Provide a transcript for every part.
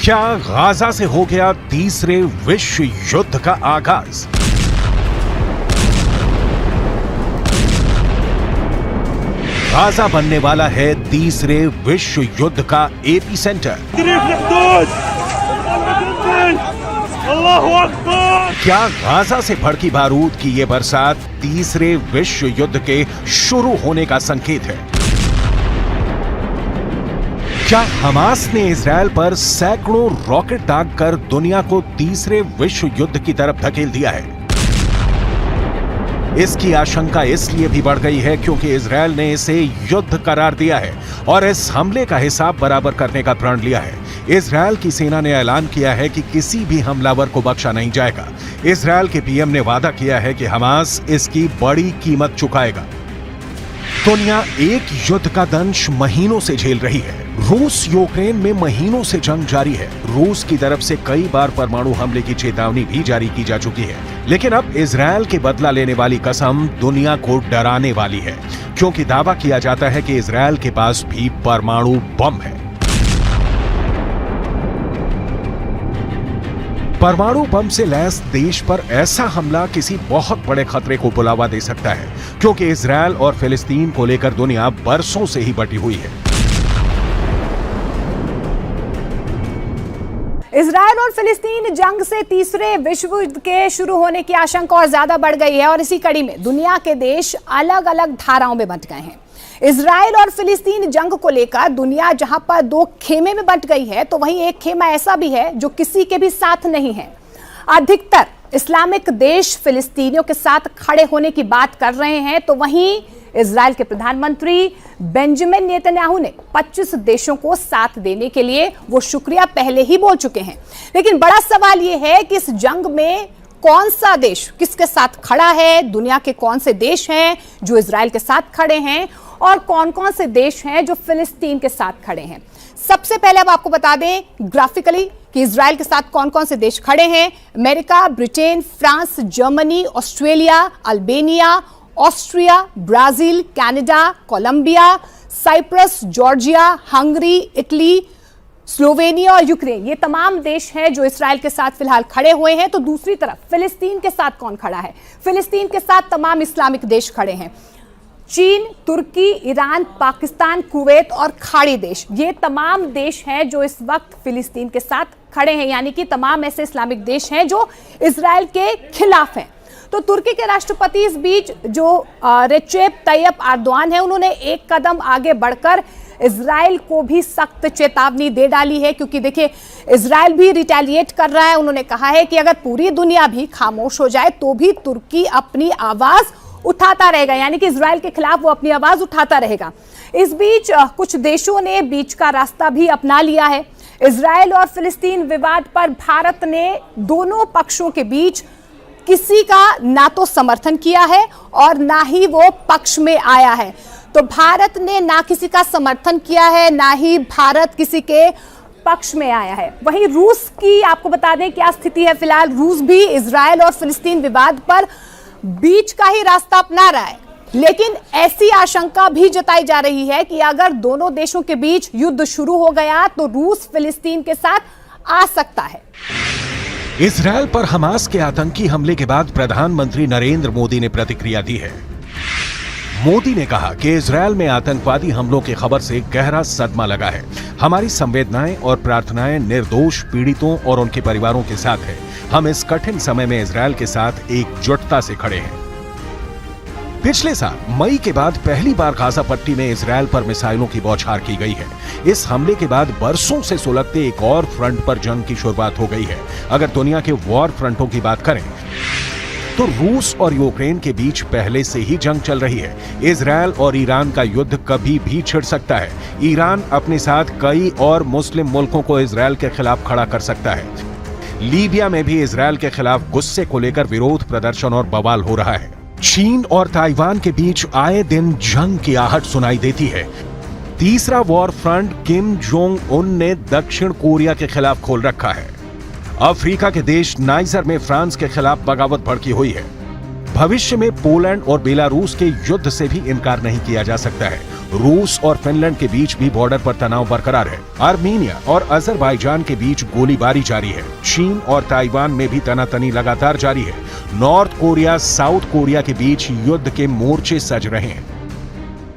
क्या गाजा से हो गया तीसरे विश्व युद्ध का आगाज? गाजा बनने वाला है तीसरे विश्व युद्ध का एपी सेंटर। क्या गाजा से भड़की बारूद की ये बरसात तीसरे विश्व युद्ध के शुरू होने का संकेत है? क्या हमास ने इजरायल पर सैकड़ों रॉकेट दागकर दुनिया को तीसरे विश्व युद्ध की तरफ धकेल दिया है? इसकी आशंका इसलिए भी बढ़ गई है क्योंकि इजरायल ने इसे युद्ध करार दिया है और इस हमले का हिसाब बराबर करने का प्रण लिया है। इजरायल की सेना ने ऐलान किया है कि किसी भी हमलावर को बख्शा नहीं जाएगा। इजरायल के पीएम ने वादा किया है कि हमास इसकी बड़ी कीमत चुकाएगा। दुनिया एक युद्ध का दंश महीनों से झेल रही है। रूस यूक्रेन में महीनों से जंग जारी है। रूस की तरफ से कई बार परमाणु हमले की चेतावनी भी जारी की जा चुकी है, लेकिन अब इजरायल के बदला लेने वाली कसम दुनिया को डराने वाली है, क्योंकि दावा किया जाता है कि इजरायल के पास भी परमाणु बम है। परमाणु बम से लैस देश पर ऐसा हमला किसी बहुत बड़े खतरे को बुलावा दे सकता है, क्योंकि इजरायल और फिलिस्तीन को लेकर दुनिया बरसों से ही बटी हुई है। इजरायल और फिलिस्तीन जंग से तीसरे विश्व युद्ध के शुरू होने की आशंका और ज्यादा बढ़ गई है और इसी कड़ी में दुनिया के देश अलग अलग धाराओं में बंट गए हैं। इजरायल और फिलिस्तीन जंग को लेकर दुनिया जहां पर दो खेमे में बंट गई है, तो वहीं एक खेमा ऐसा भी है जो किसी के भी साथ नहीं है। अधिकतर इस्लामिक देश फिलिस्तीनियों के साथ खड़े होने की बात कर रहे हैं, तो वहीं इजरायल के प्रधानमंत्री बेंजामिन नेतन्याहू ने 25 देशों को साथ देने के लिए वो शुक्रिया पहले ही बोल चुके हैं। लेकिन बड़ा सवाल ये है कि इस जंग में कौन सा देश किसके साथ खड़ा है, दुनिया के कौन से देश हैं जो इजरायल के साथ खड़े हैं और कौन कौन से देश हैं जो फिलिस्तीन के साथ खड़े हैं। सबसे पहले अब आपको बता दें ग्राफिकली कि इजरायल के साथ कौन कौन से देश खड़े हैं। America, Britain, France, Germany, Australia, Albania, Austria, Brazil, Canada, Colombia, Cyprus, Georgia, Hungary, Italy, Slovenia और यूक्रेन, ये तमाम देश हैं जो इजरायल के साथ फिलहाल खड़े हुए हैं। तो दूसरी तरफ फिलिस्तीन के साथ कौन खड़ा है? फिलिस्तीन के साथ तमाम इस्लामिक देश खड़े हैं। चीन, तुर्की, ईरान, पाकिस्तान, कुवैत और खाड़ी देश, ये तमाम देश हैं जो इस वक्त फिलिस्तीन के साथ खड़े हैं, यानी कि तमाम ऐसे इस्लामिक देश हैं जो इजरायल के खिलाफ हैं। तो तुर्की के राष्ट्रपति इस बीच जो रेसेप तैयप एर्दोआन है, उन्होंने एक कदम आगे बढ़कर इजरायल को भी सख्त चेतावनी दे डाली है, क्योंकि देखिए इजरायल भी रिटेलिएट कर रहा है। उन्होंने कहा है कि अगर पूरी दुनिया भी खामोश हो जाए तो भी तुर्की अपनी आवाज उठाता रहेगा, यानी कि इजरायल के खिलाफ वो अपनी आवाज उठाता रहेगा। इस बीच कुछ देशों ने बीच का रास्ता भी अपना लिया है। इजरायल और फिलिस्तीन विवाद पर भारत ने दोनों पक्षों के बीच किसी का ना तो समर्थन किया है और ना ही वो पक्ष में आया है। तो भारत ने ना किसी का समर्थन किया है, ना ही भारत किसी के पक्ष में आया है। वहीं रूस की आपको बता दें क्या स्थिति है। फिलहाल रूस भी इजरायल और फिलिस्तीन विवाद पर बीच का ही रास्ता अपना रहा है, लेकिन ऐसी आशंका भी जताई जा रही है कि अगर दोनों देशों के बीच युद्ध शुरू हो गया तो रूस फिलिस्तीन के साथ आ सकता है। इजरायल पर हमास के आतंकी हमले के बाद प्रधानमंत्री नरेंद्र मोदी ने प्रतिक्रिया दी है। मोदी ने कहा कि इजरायल में आतंकवादी हमलों की खबर से गहरा सदमा लगा है। हमारी संवेदनाएं और प्रार्थनाएं निर्दोष पीड़ितों और उनके परिवारों के साथ है। हम इस कठिन समय में इजरायल के साथ एकजुटता से खड़े हैं। पिछले साल मई के बाद पहली बार गाजा पट्टी में इजरायल पर मिसाइलों की बौछार की गई है। इस हमले के बाद बरसों से सुलगते एक और फ्रंट पर जंग की शुरुआत हो गई है। अगर दुनिया के वॉर फ्रंटों की बात करें तो रूस और यूक्रेन के बीच पहले से ही जंग चल रही है। इजरायल और ईरान का युद्ध कभी भी छिड़ सकता है। ईरान अपने साथ कई और मुस्लिम मुल्कों को इजरायल के खिलाफ खड़ा कर सकता है। लीबिया में भी इजरायल के खिलाफ गुस्से को लेकर विरोध प्रदर्शन और बवाल हो रहा है। चीन और ताइवान के बीच आए दिन जंग की आहट सुनाई देती है। तीसरा war front Kim Jong Un ने दक्षिण कोरिया के खिलाफ खोल रखा है। अफ्रीका के देश नाइजर में फ्रांस के खिलाफ बगावत भड़की हुई है। भविष्य में पोलैंड और बेलारूस के युद्ध से भी इनकार नहीं किया जा सकता है। रूस और फिनलैंड के बीच भी बॉर्डर पर तनाव बरकरार है। आर्मीनिया और अजरबैजान के बीच गोलीबारी जारी है। चीन और ताइवान में भी तनातनी लगातार जारी है। नॉर्थ कोरिया साउथ कोरिया के बीच युद्ध के मोर्चे सज रहे हैं,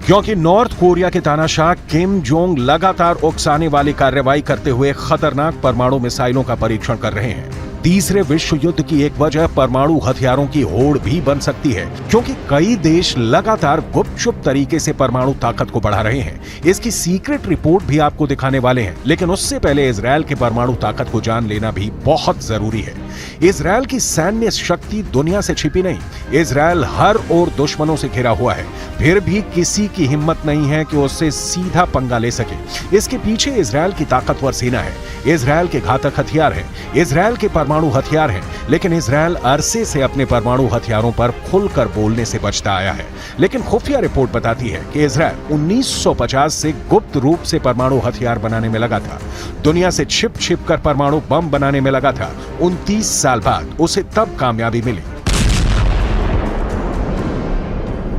क्योंकि नॉर्थ कोरिया के तानाशाह किम जोंग लगातार उकसाने वाली कार्रवाई करते हुए खतरनाक परमाणु मिसाइलों का परीक्षण कर रहे हैं। तीसरे विश्व युद्ध की एक वजह परमाणु हथियारों की होड़ भी बन सकती है, क्योंकि कई देश लगातार गुपचुप तरीके से परमाणु ताकत को बढ़ा रहे हैं। इसकी सीक्रेट रिपोर्ट भी आपको दिखाने वाले हैं, लेकिन उससे पहले इजरायल के परमाणु ताकत को जान लेना भी बहुत जरूरी है। इजरायल की सैन्य शक्ति दुनिया से छिपी नहीं। इजरायल हर ओर दुश्मनों से घिरा हुआ है, फिर भी किसी की हिम्मत नहीं है कि उससे सीधा पंगा ले सके। इसके पीछे इजरायल की ताकतवर सेना है, इजरायल के घातक हथियार है, इजरायल के परमाणु हथियार हैं, लेकिन इजरायल अरसे से अपने परमाणु हथियारों पर खुलकर बोलने से बचता आया है। लेकिन खुफिया रिपोर्ट बताती है कि इजरायल 1950 से गुप्त रूप से परमाणु हथियार बनाने में लगा था, दुनिया से छिप कर परमाणु बम बनाने में लगा था। 29 साल बाद उसे तब कामयाबी मिली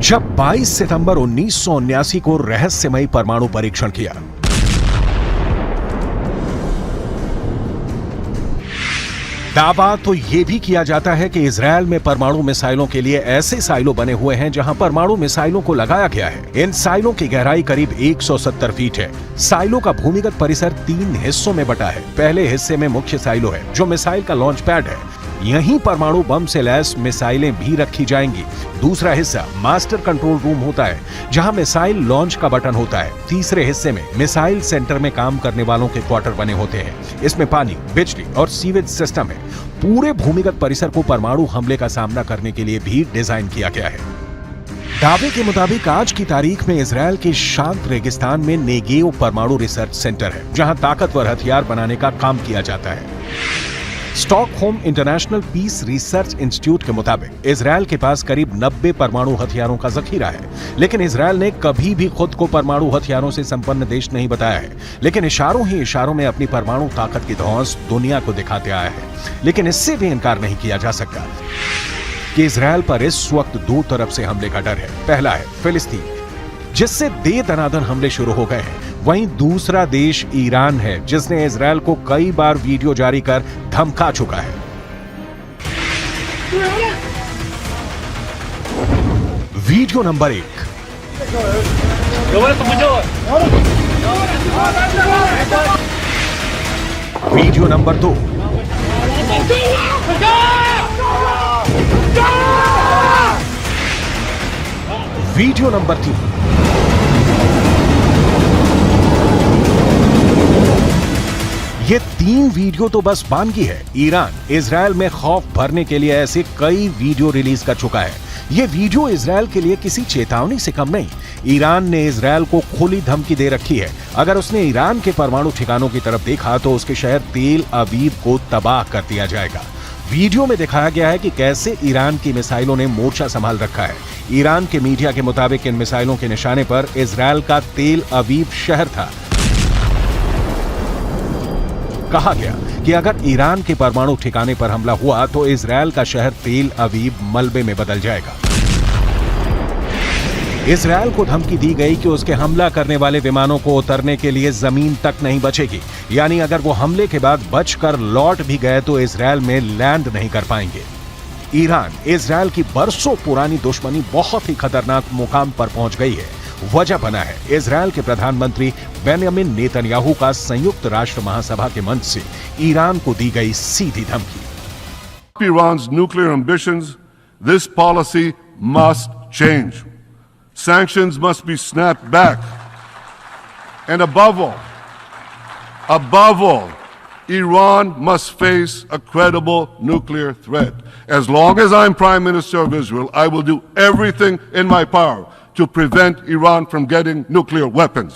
जब 22 सितंबर 1979 को रहस्यमयी परमाणु परीक्षण किया। दावा तो यह भी किया जाता है कि इजरायल में परमाणु मिसाइलों के लिए ऐसे साइलो बने हुए हैं जहां परमाणु मिसाइलों को लगाया गया है। इन साइलों की गहराई करीब 170 फीट है। साइलो का भूमिगत परिसर 3 हिस्सों में बटा है। पहले हिस्से में मुख्य साइलो है, जो मिसाइल का लॉन्च पैड है। यहीं परमाणु बम से लैस मिसाइलें भी रखी जाएंगी। दूसरा हिस्सा मास्टर कंट्रोल रूम होता है, जहां मिसाइल लॉन्च का बटन होता है। तीसरे हिस्से में मिसाइल सेंटर में काम करने वालों के क्वार्टर बने होते हैं। इसमें पानी, बिजली और सीवेज सिस्टम है। पूरे भूमिगत परिसर को परमाणु हमले का सामना करने के लिए भी डिजाइन किया गया है। दावे के मुताबिक आज की तारीख में इजरायल के शांत रेगिस्तान में नेगेव परमाणु रिसर्च सेंटर है, जहां ताकतवर हथियार बनाने का काम किया जाता है। Stockholm International Peace Research Institute के मुताबिक इजरायल के पास करीब 90 परमाणु हथियारों का जखीरा है, लेकिन इजरायल ने कभी भी खुद को परमाणु हथियारों से संपन्न देश नहीं बताया है, लेकिन इशारों ही इशारों में अपनी परमाणु ताकत की धौंस दुनिया को दिखाते आया है। लेकिन इससे भी इनकार नहीं किया जा सकता कि इजरायल पर इस वक्त 2 तरफ से हमले का डर है। पहला है फिलिस्तीन, जिससे दे दनादन हमले शुरू हो गए हैं। वहीं दूसरा देश ईरान है, जिसने इजरायल को कई बार वीडियो जारी कर धमका चुका है। Video number 1। Video number 2। Video number 3। ये 3 वीडियो तो बस बानगी है। ईरान इजरायल में खौफ भरने के लिए ऐसे कई वीडियो रिलीज कर चुका है। ये वीडियो इजरायल के लिए किसी चेतावनी से कम नहीं। ईरान ने इजरायल को खुली धमकी दे रखी है। अगर उसने ईरान के परमाणु ठिकानों की तरफ देखा तो उसके शहर तेल अवीव को तबाह कर दिया जाएगा। वीडियो में दिखाया गया है कि कैसे ईरान की मिसाइलों ने मोर्चा संभाल रखा है। ईरान के मीडिया के मुताबिक इन मिसाइलों के निशाने पर इजरायल का तेल अवीव शहर था। कहा गया कि अगर ईरान के परमाणु ठिकाने पर हमला हुआ तो इजरायल का शहर तेल अवीव मलबे में बदल जाएगा। इजरायल को धमकी दी गई कि उसके हमला करने वाले विमानों को उतरने के लिए जमीन तक नहीं बचेगी, यानी अगर वो हमले के बाद बचकर लौट भी गए तो इजरायल में लैंड नहीं कर पाएंगे। ईरान इजरायल की बरसों पुरानी दुश्मनी बहुत ही खतरनाक मुकाम पर पहुंच गई है। वजह बना है इजरायल के प्रधानमंत्री बेन्यामिन नेतन्याहू का संयुक्त राष्ट्र महासभा के मंच से ईरान को दी गई सीधी धमकी। Iran's nuclear ambitions, this policy must change. Sanctions must be snapped back. And above all, Iran must face a credible nuclear threat. As long as I'm Prime Minister of Israel, I will do everything in my power to prevent Iran from getting nuclear weapons.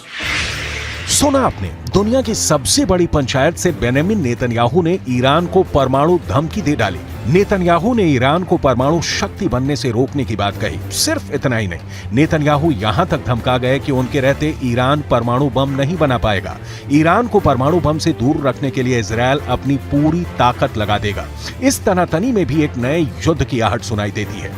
सुना आपने, दुनिया की सबसे बड़ी पंचायत से Benjamin Netanyahu ने Iran को परमाणु धमकी दे डाली। नेतन्याहू ने ईरान को परमाणु शक्ति बनने से रोकने की बात कही। सिर्फ इतना ही नहीं, नेतन्याहू यहां तक धमका गए कि उनके रहते ईरान परमाणु बम नहीं बना पाएगा। ईरान को परमाणु बम से दूर रखने के लिए इजरायल अपनी पूरी ताकत लगा देगा। इस तनातनी में भी एक नए युद्ध की आहट सुनाई देती है।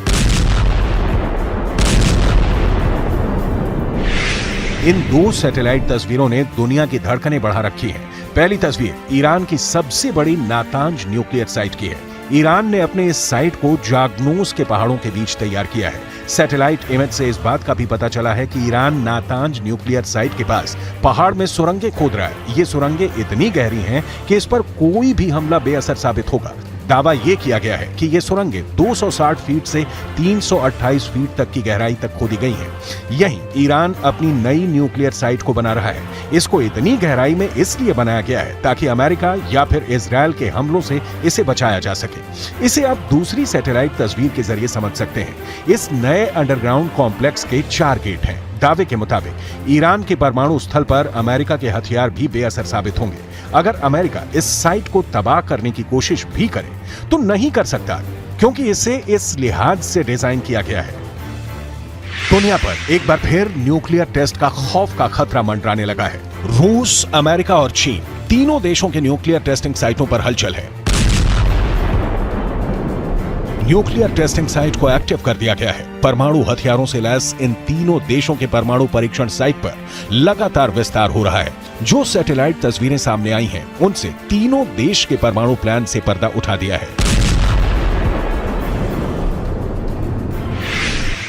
इन 2 सैटेलाइट तस्वीरों ने दुनिया की धड़कनें बढ़ा रखी हैं। पहली तस्वीर ईरान की सबसे बड़ी नातांज न्यूक्लियर साइट की है। ईरान ने अपने इस साइट को जागनूस के पहाड़ों के बीच तैयार किया है। सैटेलाइट इमेज से इस बात का भी पता चला है कि ईरान नातांज न्यूक्लियर साइट के पास पहाड़ में सुरंगें खोद रहा है। ये सुरंगें इतनी गहरी हैं कि इस पर कोई भी हमला बेअसर साबित होगा। दावा यह किया गया है कि ये सुरंगें 260 फीट से 328 फीट तक की गहराई तक खोदी गई हैं। यहीं ईरान अपनी नई न्यूक्लियर साइट को बना रहा है। इसको इतनी गहराई में इसलिए बनाया गया है ताकि अमेरिका या फिर इजरायल के हमलों से इसे बचाया जा सके। इसे आप दूसरी सैटेलाइट तस्वीर के जरिए समझ सकते हैं। इस नए अंडरग्राउंड कॉम्प्लेक्स के 4 गेट हैं। दावे के मुताबिक ईरान के परमाणु स्थल पर अमेरिका के हथियार भी बेअसर साबित होंगे। अगर अमेरिका इस साइट को तबाह करने की कोशिश भी करे तो नहीं कर सकता, क्योंकि इसे इस लिहाज से डिजाइन किया गया है। दुनिया पर एक बार फिर न्यूक्लियर टेस्ट का खौफ का खतरा मंडराने लगा है। रूस, अमेरिका और चीन तीनों देशों के न्यूक्लियर टेस्टिंग साइटों पर हलचल है। न्यूक्लियर टेस्टिंग साइट को एक्टिव कर दिया गया है। परमाणु हथियारों से लैस इन तीनों देशों के परमाणु परीक्षण साइट पर लगातार विस्तार हो रहा है। जो सैटेलाइट तस्वीरें सामने आई हैं, उनसे तीनों देश के परमाणु प्लान से पर्दा उठा दिया है।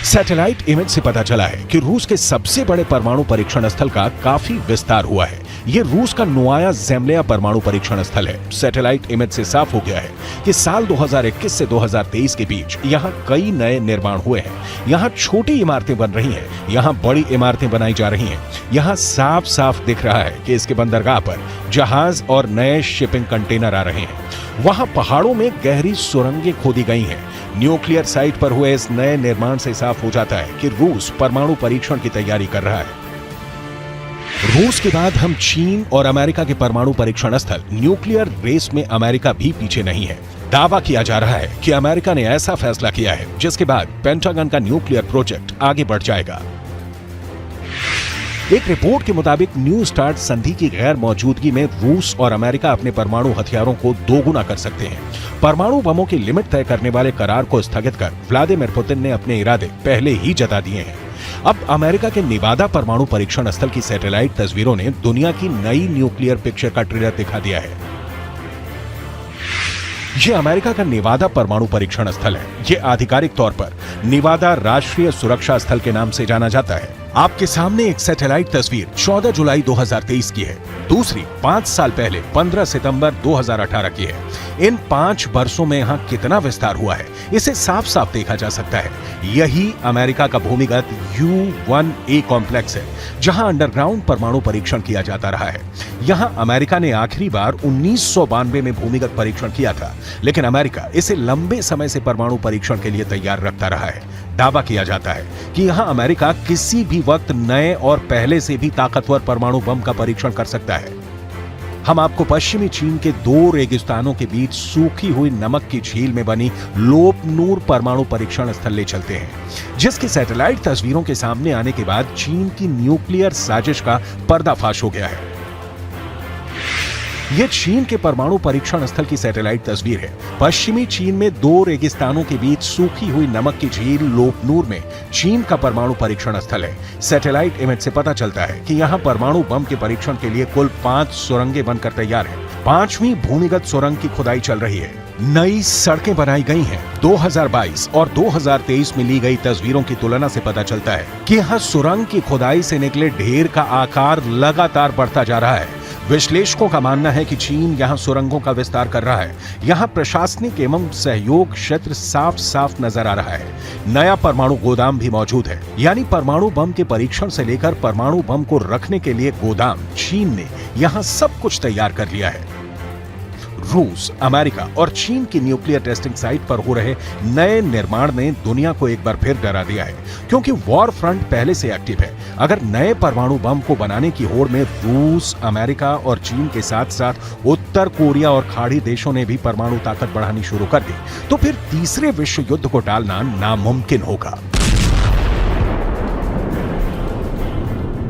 सैटेलाइट इमेज से पता चला है कि रूस के सबसे बड़े परमाणु परीक्षण स्थल का काफी विस्तार हुआ है। यह रूस का नोवाया ज़ेम्ल्या परमाणु परीक्षण स्थल है। सैटेलाइट इमेज से साफ हो गया है कि साल 2021 से 2023 के बीच यहां कई नए निर्माण हुए हैं। यहां छोटी इमारतें बन रही हैं, यहां बड़ी इमारतें बनाई जा रही हैं। यहां साफ साफ दिख रहा है कि इसके बंदरगाह पर जहाज और नए शिपिंग कंटेनर आ रहे हैं। वहां पहाड़ों में गहरी सुरंगें खोदी गई हैं। न्यूक्लियर साइट पर हुए इस नए निर्माण से साफ हो जाता है कि रूस परमाणु परीक्षण की तैयारी कर रहा है। रूस के बाद हम चीन और अमेरिका के परमाणु परीक्षण स्थल न्यूक्लियर रेस में अमेरिका भी पीछे नहीं है। दावा किया जा रहा है कि अमेरिका ने ऐसा फैसला किया है जिसके बाद पेंटागन का न्यूक्लियर प्रोजेक्ट आगे बढ़ जाएगा। एक रिपोर्ट के मुताबिक न्यू स्टार्ट संधि की गैर मौजूदगी में रूस और अमेरिका अपने परमाणु हथियारों को दोगुना कर सकते हैं। परमाणु बमों की लिमिट तय करने वाले करार को स्थगित कर व्लादिमीर पुतिन ने अपने इरादे पहले ही जता दिए हैं। अब अमेरिका के नेवादा परमाणु परीक्षण स्थल की सैटेलाइट तस्वीरों ने दुनिया की नई न्यूक्लियर पिक्चर का ट्रेलर दिखा दिया है। यह अमेरिका का नेवादा परमाणु परीक्षण स्थल है। यह आधिकारिक तौर पर नेवादा राष्ट्रीय सुरक्षा स्थल के नाम से जाना जाता है। आपके सामने एक सैटेलाइट तस्वीर 14 जुलाई 2023 की है। दूसरी 5 साल पहले 15 सितंबर 2018 की है। इन 5 वर्षों में यहाँ कितना विस्तार हुआ है, इसे साफ साफ देखा जा सकता है। यही अमेरिका का भूमिगत U-1A कॉम्प्लेक्स है, जहां अंडरग्राउंड परमाणु परीक्षण किया जाता रहा है। यहाँ अमेरिका ने आखिरी बार 1992 में भूमिगत परीक्षण किया था, लेकिन अमेरिका इसे लंबे समय से परमाणु परीक्षण के लिए तैयार रखता रहा है। दावा किया जाता है कि यहाँ अमेरिका किसी भी वक्त नए और पहले से भी ताकतवर परमाणु बम का परीक्षण कर सकता है। हम आपको पश्चिमी चीन के 2 रेगिस्तानों के बीच सूखी हुई नमक की झील में बनी लोपनूर परमाणु परीक्षण स्थल ले चलते हैं, जिसकी सैटेलाइट तस्वीरों के सामने आने के बाद चीन की न्यूक्लियर साजिश का पर्दाफाश हो गया है। यह चीन के परमाणु परीक्षण स्थल की सैटेलाइट तस्वीर है। पश्चिमी चीन में 2 रेगिस्तानों के बीच सूखी हुई नमक की झील लोपनूर में चीन का परमाणु परीक्षण स्थल है। सैटेलाइट इमेज से पता चलता है कि यहाँ परमाणु बम के परीक्षण के लिए कुल 5 सुरंगें बनकर तैयार हैं। 5वीं भूमिगत सुरंग की खुदाई चल रही है। नई सड़कें बनाई गई हैं। 2022 और 2023 में ली गई तस्वीरों की तुलना से पता चलता है कि यहाँ सुरंग की खुदाई से निकले ढेर का आकार लगातार बढ़ता जा रहा है। विश्लेषकों का मानना है कि चीन यहां सुरंगों का विस्तार कर रहा है। यहां प्रशासनिक एवं सहयोग क्षेत्र साफ साफ नजर आ रहा है। नया परमाणु गोदाम भी मौजूद है, यानी परमाणु बम के परीक्षण से लेकर परमाणु बम को रखने के लिए गोदाम चीन ने यहां सब कुछ तैयार कर लिया है। रूस, अमेरिका और चीन की न्यूक्लियर टेस्टिंग साइट पर हो रहे नए निर्माण ने दुनिया को एक बार फिर डरा दिया है, क्योंकि वॉर फ्रंट पहले से एक्टिव है। अगर नए परमाणु बम को बनाने की होड़ में रूस, अमेरिका और चीन के साथ साथ उत्तर कोरिया और खाड़ी देशों ने भी परमाणु ताकत बढ़ानी शुरू कर दी, तो फिर तीसरे विश्व युद्ध को टालना नामुमकिन होगा।